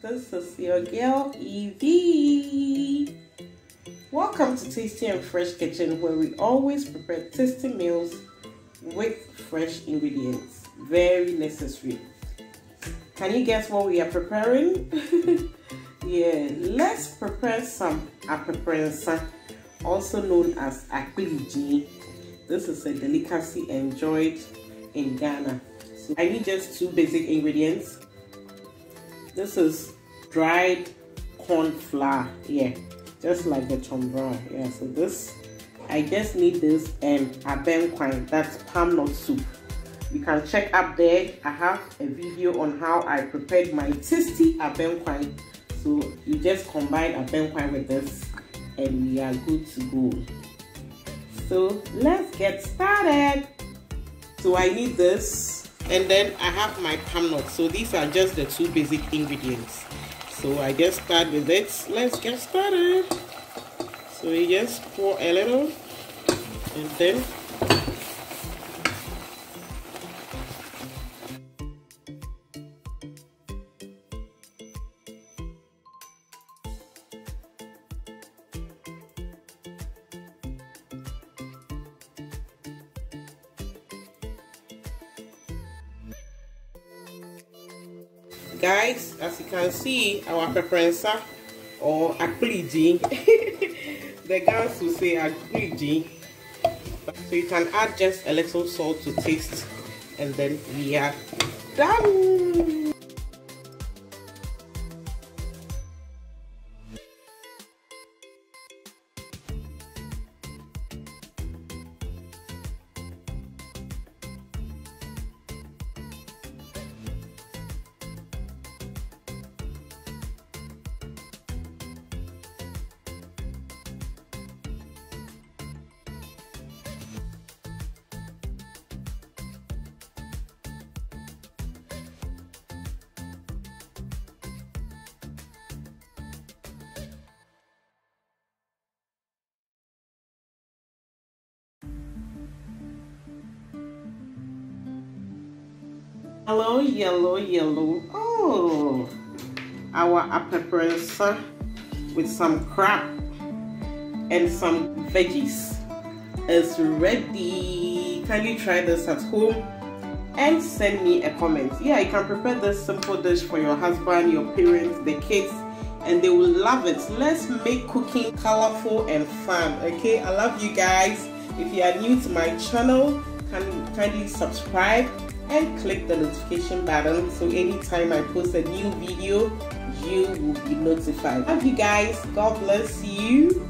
This is your girl Evee. Welcome to Tasty and Fresh Kitchen, where we always prepare tasty meals with fresh ingredients. Very necessary. Can you guess what we are preparing? Yeah, let's prepare some Apaprensa, also known as Apapransa. This is a delicacy enjoyed in Ghana. So I need just two basic ingredients. This is dried corn flour, yeah, just like the tombra, yeah. So this, I just need this and abenkwan, that's palm nut soup. You can check up there. I have a video on how I prepared my tasty abenkwan. So you just combine abenkwan with this and we are good to go. So let's get started. So I need this, and then I have my palm nuts. So these are just the two basic ingredients. So I just start with it. Let's get started. So you just pour a little, and then guys, as you can see, our Apaprensa or Apapransa, the girls will say Apapransa. So you can add just a little salt to taste, and then we are done. Yellow, yellow, yellow. Oh, our Apaprensa with some crab and some veggies is ready. Can you try this at home and send me a comment? Yeah, you can prepare this simple dish for your husband, your parents, the kids, and they will love it. Let's make cooking colorful and fun. Okay, I love you guys. If you are new to my channel, kindly subscribe and click the notification button so anytime I post a new video, you will be notified. Love you guys. God bless you.